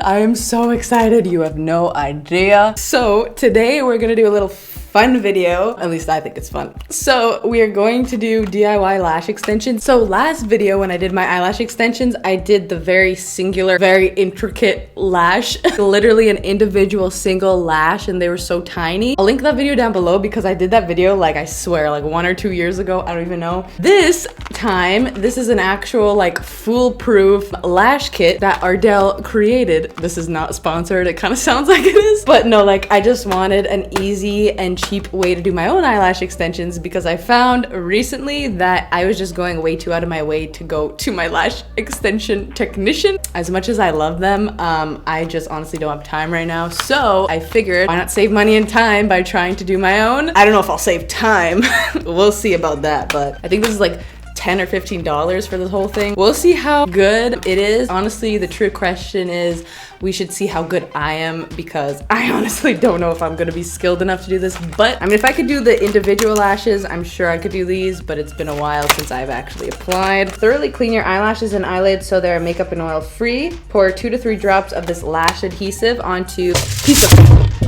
I am so excited. You have no idea. So today we're gonna do a little fun video. At least I think it's fun. So we are going to do DIY lash extensions. So last video when I did my eyelash extensions, I did the very singular, very intricate lash. Literally an individual single lash, and they were so tiny. I'll link that video down below because I did that video like I swear like 1 or 2 years ago. I don't even know. This time, this is an actual like foolproof lash kit that Ardell created. This is not sponsored. It kind of sounds like it is, but no, like I just wanted an easy and cheap way to do my own eyelash extensions because I found recently that I was just going way too out of my way to go to my lash extension technician. As much as I love them, I just honestly don't have time right now. So I figured why not save money and time by trying to do my own. I don't know if I'll save time. We'll see about that, but I think this is like $10 or $15 for this whole thing. We'll see how good it is. Honestly, the true question is we should see how good I am because I honestly don't know if I'm gonna be skilled enough to do this. But I mean, if I could do the individual lashes, I'm sure I could do these, but it's been a while since I've actually applied. Thoroughly clean your eyelashes and eyelids so they're makeup and oil free. Pour 2 to 3 drops of this lash adhesive onto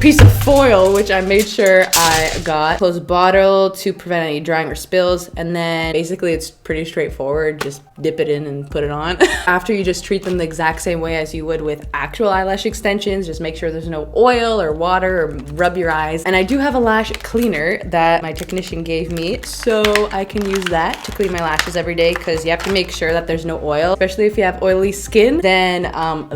piece of foil, which I made sure I got. Close bottle to prevent any drying or spills. And then basically it's pretty straightforward. Just dip it in and put it on. After, you just treat them the exact same way as you would with actual eyelash extensions. Just make sure there's no oil or water or rub your eyes. And I do have a lash cleaner that my technician gave me, so I can use that to clean my lashes every day because you have to make sure that there's no oil, especially if you have oily skin, then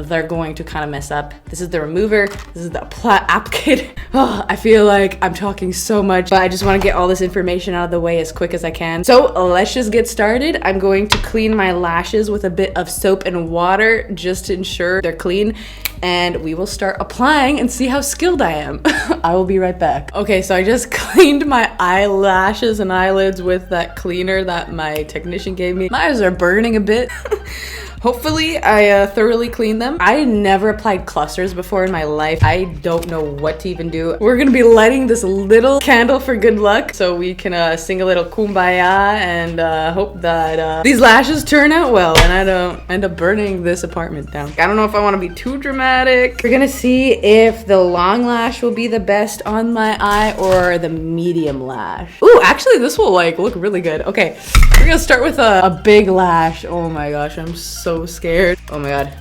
they're going to kind of mess up. This is the remover. This is the applicator. Oh, I feel like I'm talking so much, but I just want to get all this information out of the way as quick as I can. So let's just get started. I'm going to clean my lashes with a bit of soap and water just to ensure they're clean, and we will start applying and see how skilled I am. I will be right back. Okay, so I just cleaned my eyelashes and eyelids with that cleaner that my technician gave me. My eyes are burning a bit. Hopefully I thoroughly cleaned them. I never applied clusters before in my life. I don't know what to even do. We're gonna be lighting this little candle for good luck so we can sing a little kumbaya and hope that these lashes turn out well and I don't end up burning this apartment down. I don't know if I want to be too dramatic. We're gonna see if the long lash will be the best on my eye or the medium lash. Ooh, actually this will like look really good. Okay, we're gonna start with a big lash. Oh my gosh, I'm so scared. Oh my god.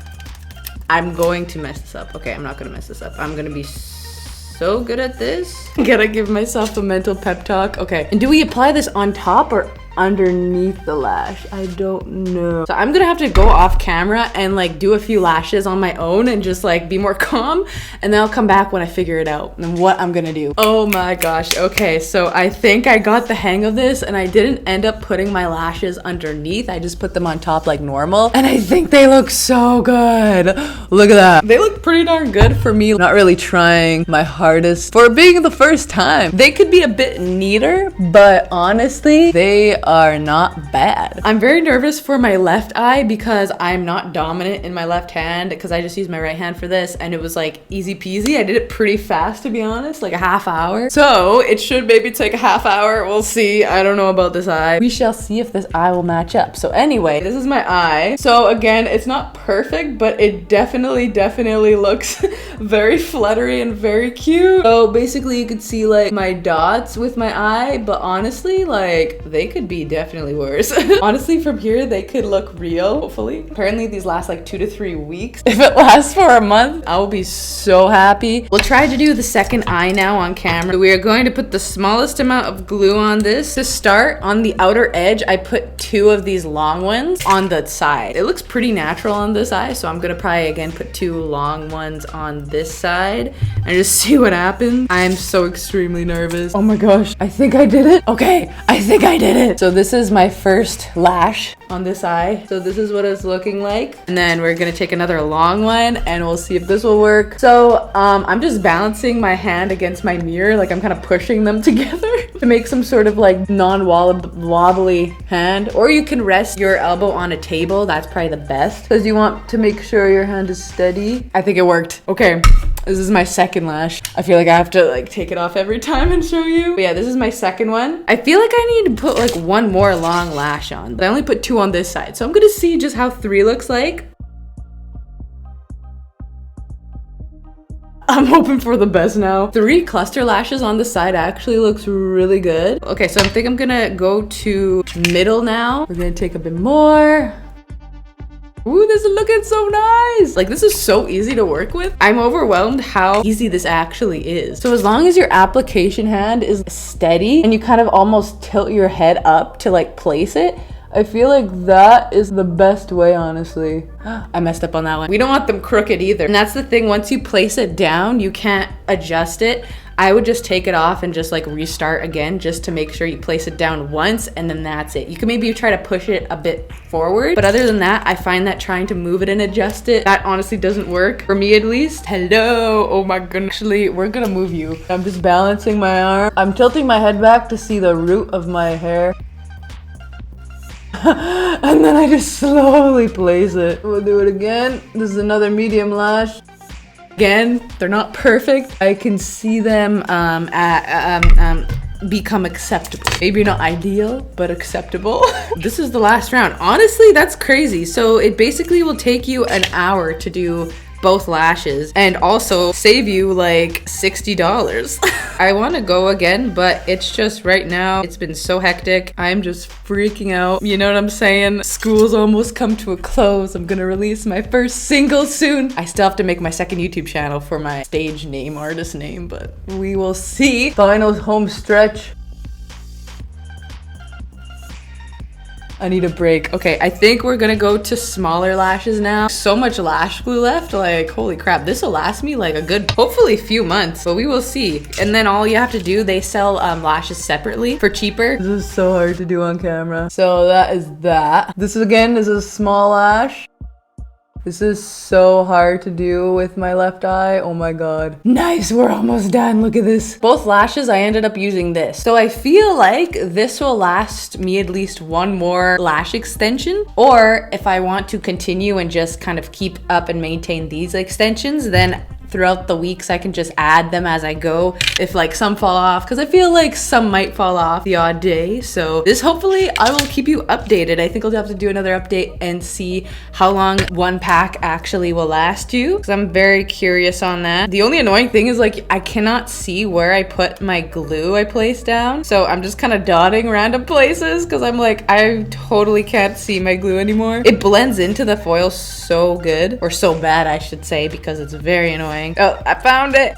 I'm going to mess this up. Okay, I'm not gonna mess this up. I'm gonna be so good at this. Gotta give myself a mental pep talk. Okay, and do we apply this on top or underneath the lash? I don't know. So I'm gonna have to go off camera and like do a few lashes on my own and just like be more calm, and then I'll come back when I figure it out and what I'm gonna do. Oh my gosh. Okay, so I think I got the hang of this and I didn't end up putting my lashes underneath. I just put them on top like normal, and I think they look so good. Look at that. They look pretty darn good for me. Not really trying my hardest for being the first time. They could be a bit neater, but honestly, they are not bad. I'm very nervous for my left eye because I'm not dominant in my left hand because I just use my right hand for this, and it was like easy peasy. I did it pretty fast, to be honest, like a half hour. So it should maybe take a half hour. We'll see. I don't know about this eye. We shall see if this eye will match up. So anyway, this is my eye. So again, it's not perfect, but it definitely looks very fluttery and very cute. So basically you could see like my dots with my eye, but honestly, like they could be definitely worse. Honestly, from here they could look real, hopefully. Apparently these last like 2 to 3 weeks. If it lasts for a month, I will be so happy. We'll try to do the second eye now on camera. We are going to put the smallest amount of glue on this. To start, on the outer edge, I put 2 of these long ones on the side. It looks pretty natural on this eye, so I'm gonna probably again put 2 long ones on this side and just see what happens. I'm so extremely nervous. Oh my gosh, I think I did it. Okay, I think I did it. So this is my first lash on this eye. So this is what it's looking like. And then we're gonna take another long one and we'll see if this will work. So I'm just balancing my hand against my mirror. Like I'm kind of pushing them together to make some sort of like non-wobbly hand. Or you can rest your elbow on a table. That's probably the best because you want to make sure your hand is steady. I think it worked. Okay. This is my second lash. I feel like I have to like take it off every time and show you. But yeah, this is my second one. I feel like I need to put like 1 more long lash on, but I only put 2 on this side. So I'm gonna see just how 3 looks like. So I'm hoping for the best now. 3 cluster lashes on the side actually looks really good. Okay, so I think I'm gonna go to middle now. We're gonna take a bit more. Ooh, this is looking so nice. Like, this is so easy to work with. I'm overwhelmed how easy this actually is. So as long as your application hand is steady and you kind of almost tilt your head up to like place it, I feel like that is the best way, honestly. I messed up on that one. We don't want them crooked either. And that's the thing, once you place it down, you can't adjust it. I would just take it off and just like restart again, just to make sure you place it down once, and then that's it. You can maybe try to push it a bit forward, but other than that, I find that trying to move it and adjust it, that honestly doesn't work, for me at least. Hello, oh my goodness. Actually, we're gonna move you. I'm just balancing my arm. I'm tilting my head back to see the root of my hair. And then I just slowly place it. We'll do it again. This is another medium lash. Again, they're not perfect. I can see them become acceptable. Maybe not ideal, but acceptable. This is the last round. Honestly, that's crazy. So it basically will take you an hour to do both lashes and also save you like $60. I want to go again, but it's just right now, it's been so hectic. I'm just freaking out. You know what I'm saying? School's almost come to a close. I'm gonna release my first single soon. I still have to make my second YouTube channel for my stage name, artist name, but we will see. Final home stretch. I need a break. Okay, I think we're gonna go to smaller lashes now. So much lash glue left, like holy crap. This will last me like a good, hopefully few months, but we will see. And then all you have to do, they sell lashes separately for cheaper. This is so hard to do on camera. So that is that. This again is a small lash. This is so hard to do with my left eye. Oh my god. Nice, we're almost done. Look at this. Both lashes, I ended up using this. So I feel like this will last me at least one more lash extension. Or if I want to continue and just kind of keep up and maintain these extensions, then throughout the weeks I can just add them as I go if like some fall off, because I feel like some might fall off the odd day. So this, hopefully I will keep you updated. I think I'll have to do another update and see how long one pack actually will last you, because I'm very curious on that. The only annoying thing is like I cannot see where I put my glue I placed down, so I'm just kind of dotting random places because I'm like, I totally can't see my glue anymore. It blends into the foil so good, or so bad I should say, because it's very annoying. Oh, I found it.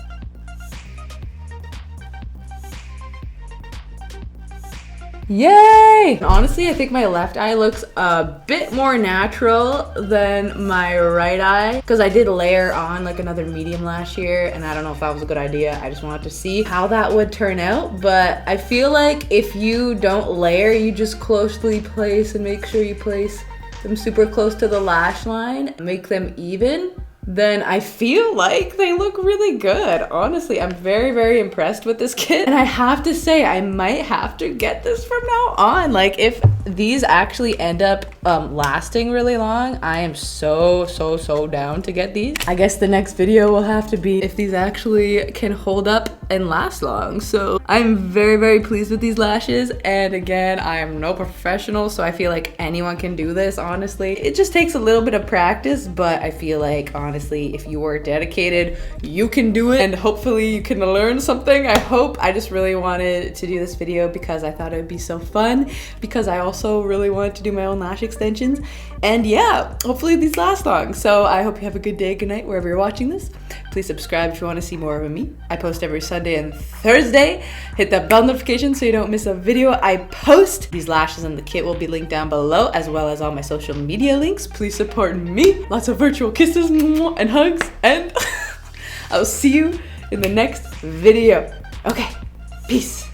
Yay! Honestly, I think my left eye looks a bit more natural than my right eye, because I did layer on like another medium lash here, and I don't know if that was a good idea. I just wanted to see how that would turn out, but I feel like if you don't layer, you just closely place and make sure you place them super close to the lash line, make them even, then I feel like they look really good. Honestly, I'm very, very impressed with this kit. And I have to say, I might have to get this from now on. Like, if these actually end up lasting really long, I am so down to get these. I guess the next video will have to be if these actually can hold up and last long. So I'm very, very pleased with these lashes. And again, I am no professional, so I feel like anyone can do this, honestly. It just takes a little bit of practice, but I feel like, honestly, if you are dedicated, you can do it, and hopefully you can learn something. I hope. I just really wanted to do this video because I thought it would be so fun, because I also really wanted to do my own lash extensions, and yeah, hopefully these last long. So I hope you have a good day, good night, wherever you're watching this. Please subscribe if you want to see more of me. I post every Sunday and Thursday. Hit that bell notification so you don't miss a video I post. These lashes and the kit will be linked down below, as well as all my social media links. Please support me. Lots of virtual kisses and hugs, and I'll see you in the next video. Okay, peace.